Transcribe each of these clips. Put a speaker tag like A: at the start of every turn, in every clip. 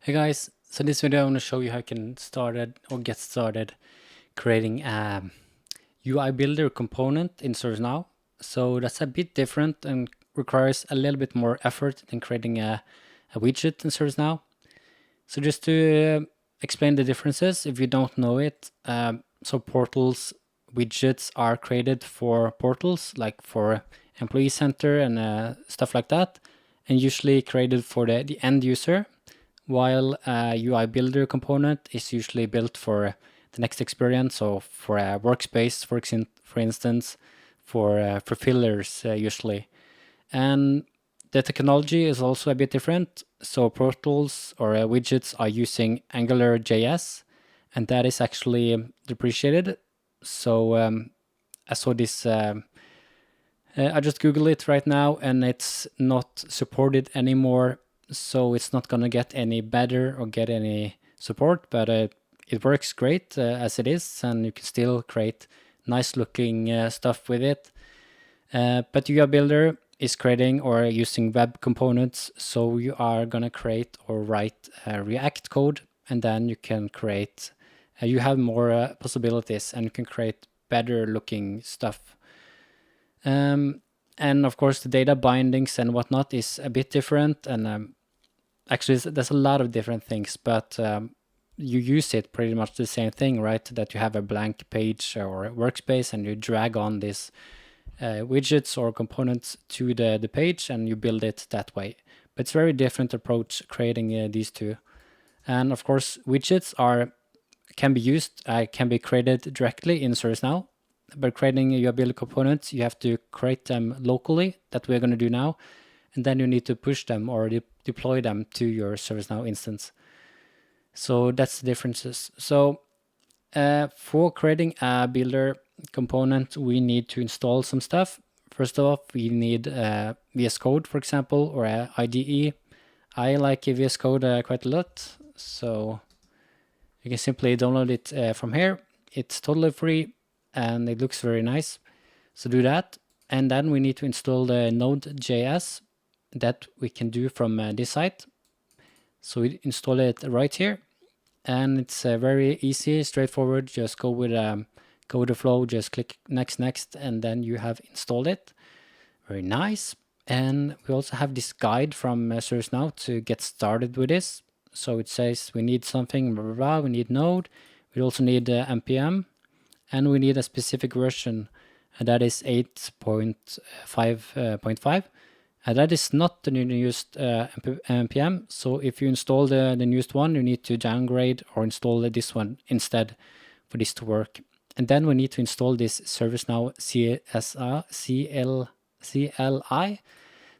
A: Hey guys, so in this video I want to show you how you can get started creating a UI builder component in ServiceNow. So that's a bit different and requires a little bit more effort than creating a widget in ServiceNow. So just to explain the differences, if you don't know it, so portals widgets are created for portals, like for Employee Center and stuff like that, and usually created for the end user, while a UI builder component is usually built for the next experience, so for a workspace, for instance, for fillers usually. And the technology is also a bit different. So portals or widgets are using Angular.js, and that is actually depreciated. So I saw this. I just Googled it right now, and it's not supported anymore. So it's not gonna get any better or get any support, but it works great as it is, and you can still create nice looking stuff with it. But UI Builder is creating or using web components, so you are gonna create or write React code, and then you can create. You have more possibilities, and you can create better looking stuff. And of course, the data bindings and whatnot is a bit different, and actually there's a lot of different things, but you use it pretty much the same thing, right? That you have a blank page or a workspace and you drag on these widgets or components to the page and you build it that way. But it's a very different approach creating these two. And of course, widgets can be created directly in ServiceNow. But creating your build components, you have to create them locally, that we're going to do now, and then you need to push them or deploy them to your ServiceNow instance. So that's the differences. So for creating a builder component, we need to install some stuff. First off, we need VS Code, for example, or a IDE. I like VS Code quite a lot, so you can simply download it from here. It's totally free and it looks very nice. So do that. And then we need to install the node.js that we can do from this site. So we install it right here. And it's very easy, straightforward. Just go with the flow, just click next, and then you have installed it. Very nice. And we also have this guide from ServiceNow to get started with this. So it says we need something, blah, blah, blah. We need Node. We also need npm, and we need a specific version, and that is 8.5.5. And that is not the newest npm. So if you install the newest one, you need to downgrade or install this one instead for this to work. And then we need to install this ServiceNow CLI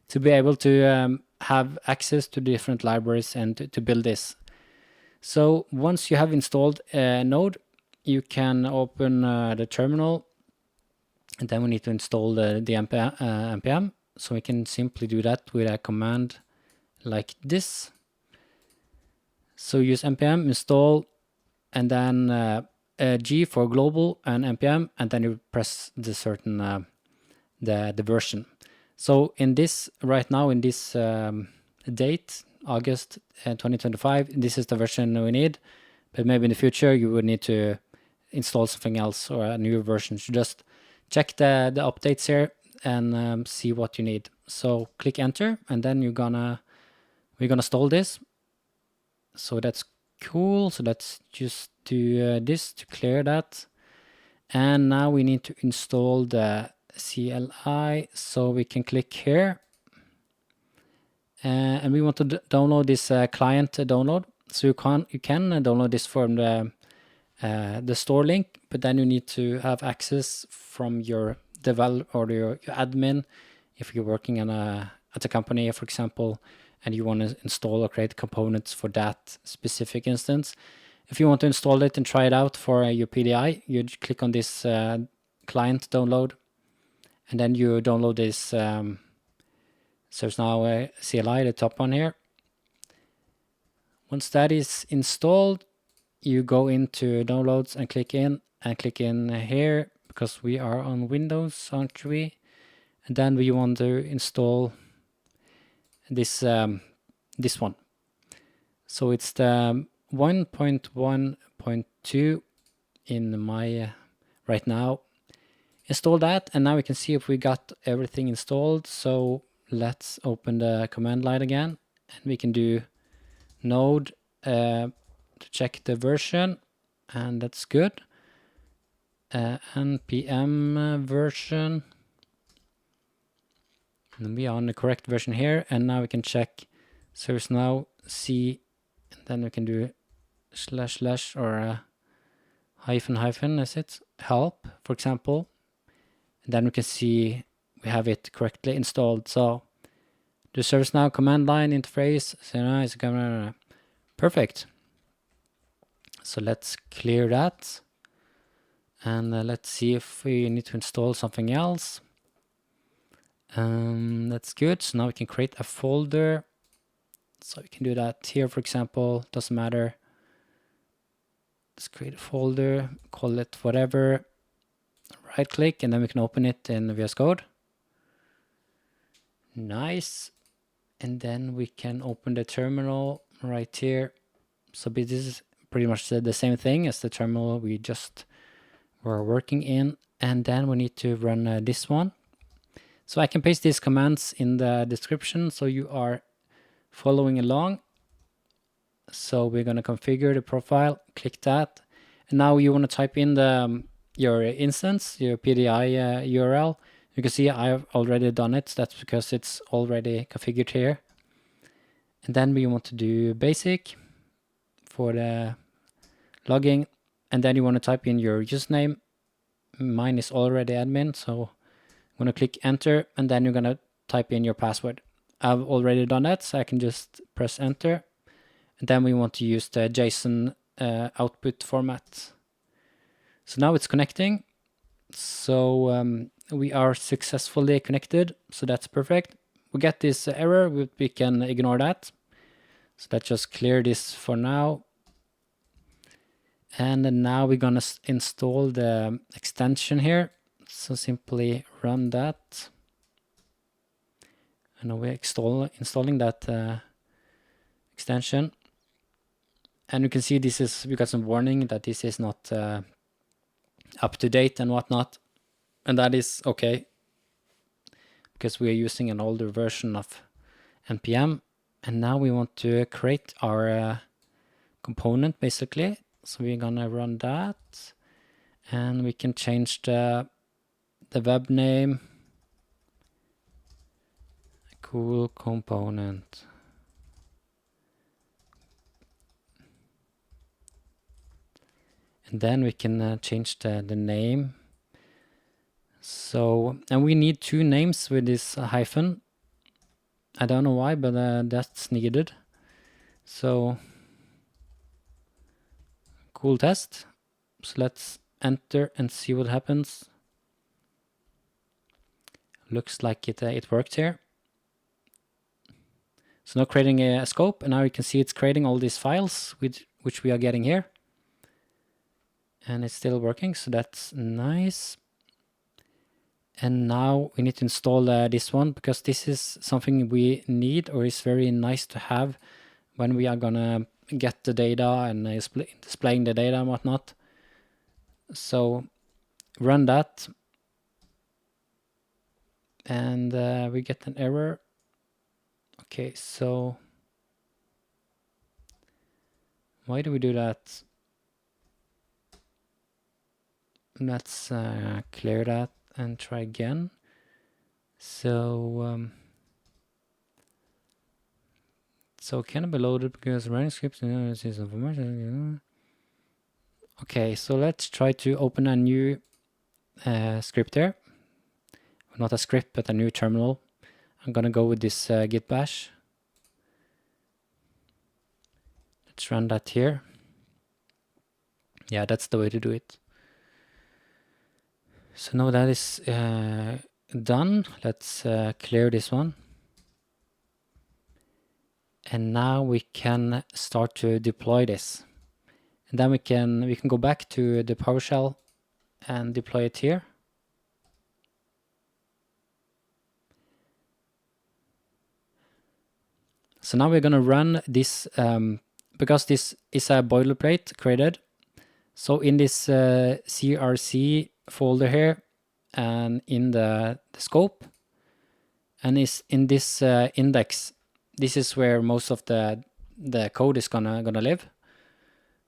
A: to be able to have access to different libraries and to build this. So once you have installed a node, you can open the terminal, and then we need to install the npm. So we can simply do that with a command like this. So use npm install, and then G for global and npm, and then you press the certain the version. So in this right now, in this date, August 2025, this is the version we need. But maybe in the future you would need to install something else or a new version. So just check the updates here and see what you need. So click enter, and then we're gonna install this. So that's cool. So let's just do this to clear that. And now we need to install the CLI. So we can click here, and we want to download this client download. So you can download this from the store link, but then you need to have access from your developer or your admin if you're working at a company, for example, and you want to install or create components for that specific instance. If you want to install it and try it out for your PDI, you click on this client download, and then you download this ServiceNow CLI, the top one here. Once that is installed, you go into downloads and click in here, because we are on Windows, aren't we? And then we want to install this this one. So it's the 1.1.2 in my right now. Install that, and now we can see if we got everything installed. So let's open the command line again, and we can do node to check the version, and that's good. npm version, and we are on the correct version here. And now we can check ServiceNow C, and then we can do / or hyphen is it help, for example. And then we can see we have it correctly installed. So the ServiceNow command line interface, so perfect. So let's clear that, and let's see if we need to install something else. That's good. So now we can create a folder. So we can do that here, for example. Doesn't matter. Let's create a folder, call it whatever. Right click, and then we can open it in VS Code. Nice. And then we can open the terminal right here. So this is pretty much the same thing as the terminal we just were working in. And then we need to run this one. So I can paste these commands in the description so you are following along. So we're going to configure the profile, click that. And now you want to type in your instance, your PDI URL. You can see I've already done it. That's because it's already configured here. And then we want to do basic for the logging. And then you want to type in your username. Mine is already admin, so I'm going to click enter, and then you're going to type in your password. I've already done that, so I can just press enter. And then we want to use the JSON output format. So now it's connecting. So we are successfully connected, so that's perfect. We get this error, we can ignore that. So let's just clear this for now. And then now we're gonna install the extension here. So simply run that. And now we're installing that extension. And you can see we got some warning that this is not up to date and whatnot. And that is okay, because we are using an older version of npm. And now we want to create our component basically. So we're gonna run that, and we can change the web name, cool component. And then we can change the name. So, and we need 2 names with this hyphen. I don't know why, but that's needed. So, cool test. So let's enter and see what happens. Looks like it worked here. So now creating a scope, and now you can see it's creating all these files which we are getting here. And it's still working, so that's nice. And now we need to install this one, because this is something we need, or is very nice to have when we are gonna get the data and displaying the data and whatnot. So run that, and we get an error. Okay, so why do we do that? Let's clear that and try again. So so can it be loaded because running scripts is information. Okay, so let's try to open a new script here. Not a script, but a new terminal. I'm gonna go with this git bash. Let's run that here. Yeah, that's the way to do it. So now that is done, let's clear this one. And now we can start to deploy this. And then we can go back to the PowerShell and deploy it here. So now we're going to run this because this is a boilerplate created, so in this CRC folder here, and in the scope, and is in this index, this is where most of the code is gonna live.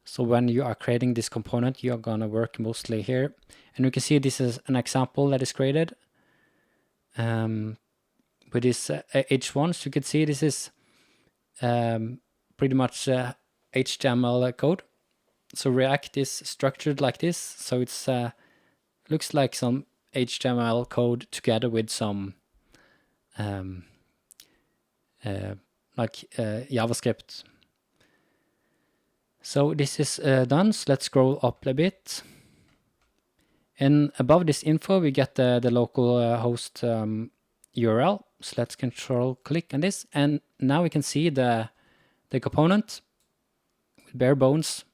A: So when you are creating this component, you are gonna work mostly here. And you can see this is an example that is created with this H1. So you can see this is pretty much HTML code. So React is structured like this. So it's looks like some HTML code together with some JavaScript. So this is done. So let's scroll up a bit. And above this info, we get the local host URL. So let's control click on this. And now we can see the component with bare bones.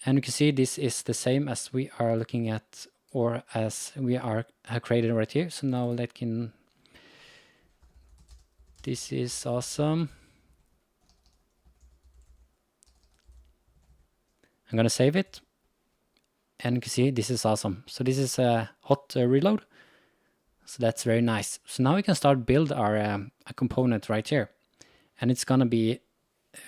A: And you can see this is the same as we are looking at, or as we have created right here. So now this is awesome. I'm gonna save it. And you can see this is awesome. So this is a hot reload. So that's very nice. So now we can start build our a component right here. And it's gonna be,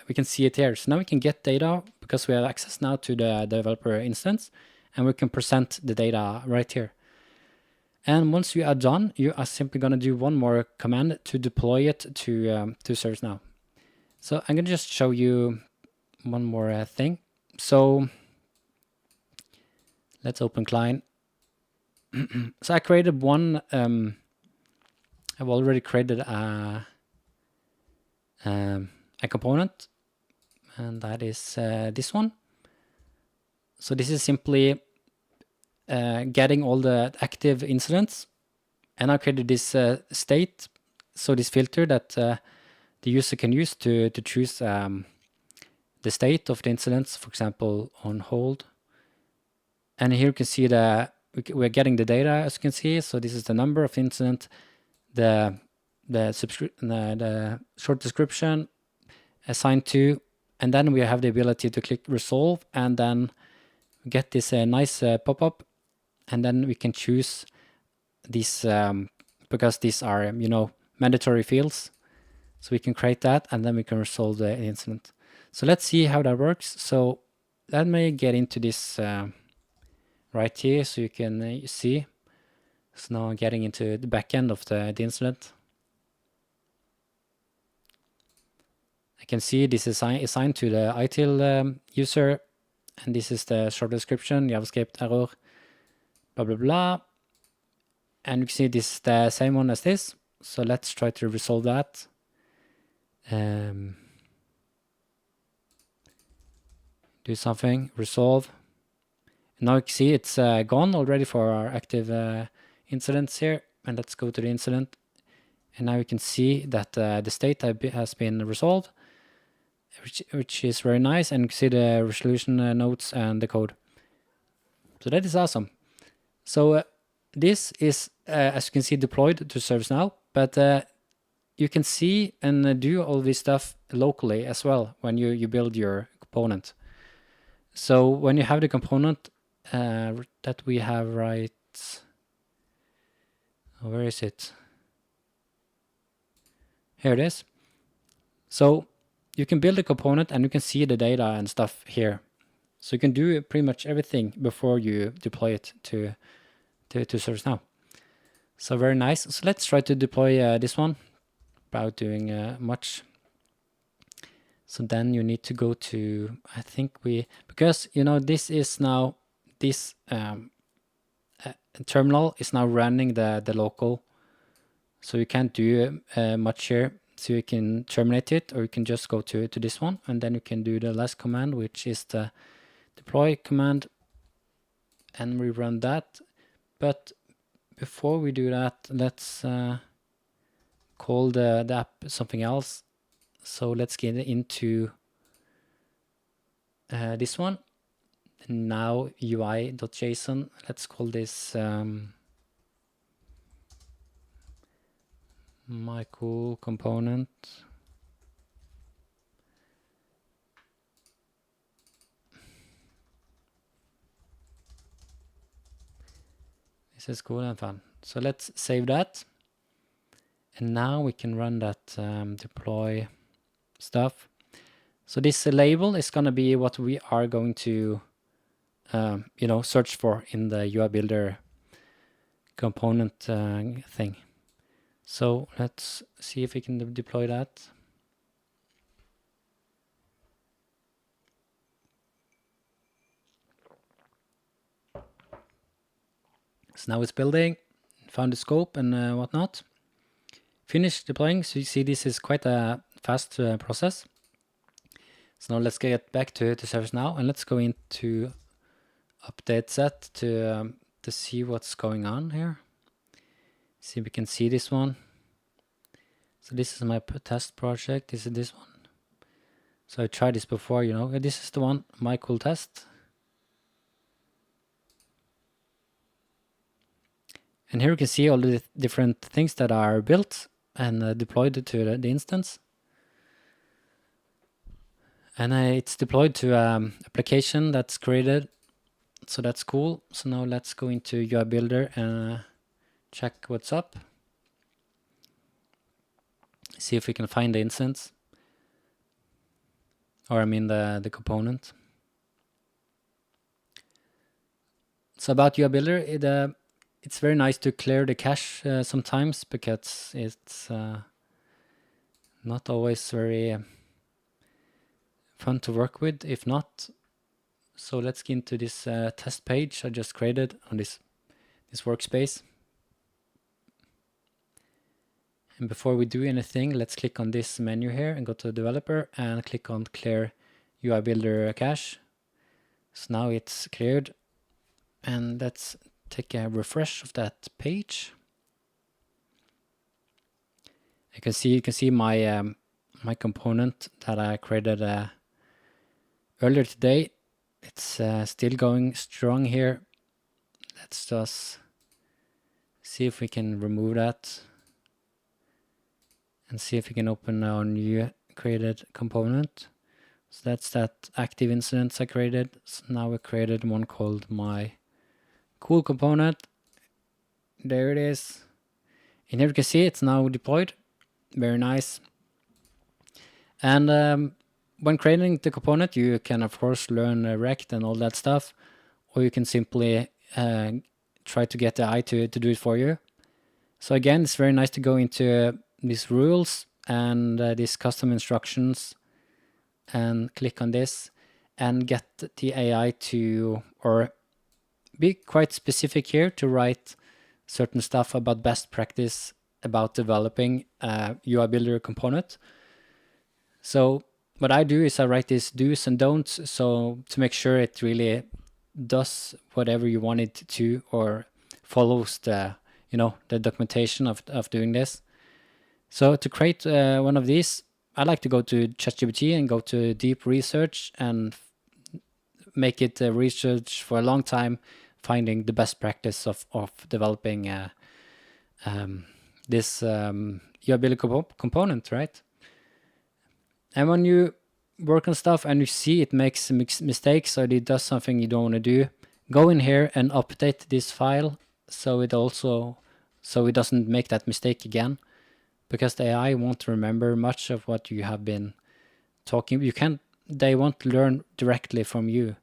A: we can see it here. So now we can get data because we have access now to the developer instance, and we can present the data right here. And once you are done, you are simply gonna do one more command to deploy it to ServiceNow. So I'm gonna just show you one more thing. So let's open client. So I created one, I've already created a component, and that is this one. So this is simply getting all the active incidents, and I created this state, so this filter that the user can use to choose the state of the incidents, for example, on hold. And here you can see we're getting the data, as you can see. So this is the number of incident, the short description, assigned to, and then we have the ability to click resolve, and then get this nice pop-up, and then we can choose these because these are mandatory fields. So we can create that, and then we can resolve the incident. So let's see how that works. So let me get into this right here, so you can see. So now I'm getting into the back end of the incident. I can see this is assigned to the ITIL user, and this is the short description, JavaScript error, blah, blah, blah. And you can see this is the same one as this. So let's try to resolve that. Do something, resolve. And now you can see it's gone already for our active incidents here. And let's go to the incident. And now you can see that the state has been resolved, which is very nice. And you can see the resolution notes and the code. So that is awesome. So this is, as you can see, deployed to ServiceNow, but you can see and do all this stuff locally as well when you build your component. So when you have the component that we have right, where is it? Here it is. So you can build a component and you can see the data and stuff here. So you can do pretty much everything before you deploy it to ServiceNow. So very nice. So let's try to deploy this one without doing much. So then you need to go to, I think because this is now, this terminal is now running the local. So you can't do much here. So you can terminate it, or you can just go to this one, and then you can do the last command, which is the deploy command, and we run that. But before we do that, let's call the app something else. So let's get into this one. Now UI.json. Let's call this my cool component. This is cool and fun. So let's save that. And now we can run that deploy stuff. So this label is going to be what we are going to, search for in the UI Builder component thing. So let's see if we can deploy that. So now it's building, found the scope and whatnot. Finished deploying, so you see this is quite a fast process. So now let's get back to ServiceNow and let's go into update set to see what's going on here. See if we can see this one. So this is my test project. This is this one. So I tried this before, this is the one, my cool test. And here you can see all the different things that are built and deployed to the instance. And it's deployed to application that's created. So that's cool. So now let's go into UI Builder and check what's up. See if we can find the instance. Or I mean the component. So about UI Builder, it's very nice to clear the cache sometimes because it's not always very fun to work with, if not. So let's get into this test page I just created on this workspace. And before we do anything, let's click on this menu here and go to developer and click on clear UI Builder cache. So now it's cleared, and let's take a refresh of that page. You can see my my component that I created earlier today. It's still going strong here. Let's just see if we can remove that and see if we can open our new created component. So that's that active incidents I created. So now we created one called my cool component. There it is. And here you can see it's now deployed. Very nice. And when creating the component, you can of course learn Rect and all that stuff, or you can simply try to get the AI to do it for you. So again, it's very nice to go into these rules and these custom instructions and click on this and get the AI to, or be quite specific here to write certain stuff about best practice about developing a UI Builder component. So what I do is I write these do's and don'ts, so to make sure it really does whatever you want it to, or follows the the documentation of doing this. So to create one of these, I like to go to ChatGPT and go to deep research and make it research for a long time, finding the best practice of developing this UI Builder component, right? And when you work on stuff and you see it makes mistakes or it does something you don't want to do, go in here and update this file so it doesn't make that mistake again, because the AI won't remember much of what you have been talking. They won't learn directly from you,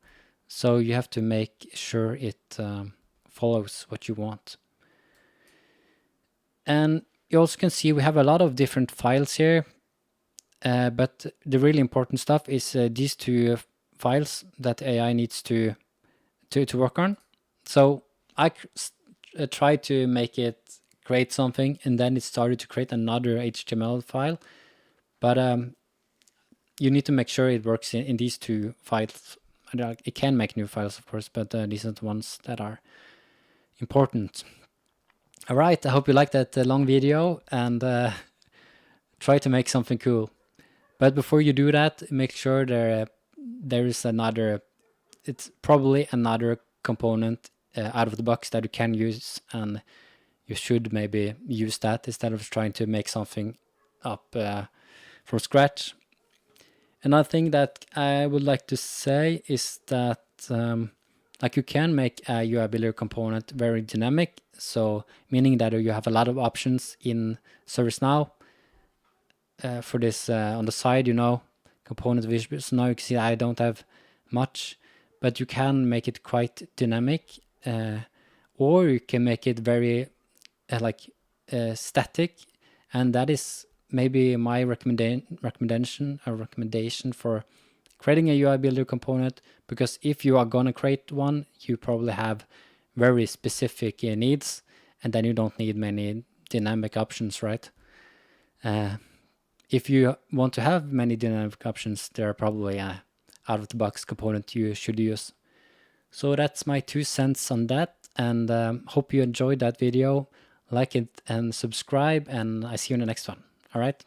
A: so you have to make sure it follows what you want. And you also can see we have a lot of different files here. But the really important stuff is these two files that AI needs to work on. So I tried to make it create something, and then it started to create another HTML file. But you need to make sure it works in these two files. It can make new files, of course, but these are the ones that are important. All right, I hope you liked that long video, and try to make something cool. But before you do that, make sure there is it's probably another component out of the box that you can use, and you should maybe use that instead of trying to make something up from scratch. Another thing that I would like to say is that Like you can make a UI builder component very dynamic, so meaning that you have a lot of options in ServiceNow for this on the side, component visual. So now you can see I don't have much, but you can make it quite dynamic, or you can make it very static, and that is maybe my recommendation for creating a UI builder component, because if you are going to create one, you probably have very specific needs, and then you don't need many dynamic options, right? If you want to have many dynamic options, there are probably a out-of-the-box component you should use. So that's my 2 cents on that, and hope you enjoyed that video. Like it and subscribe, and I see you in the next one. All right.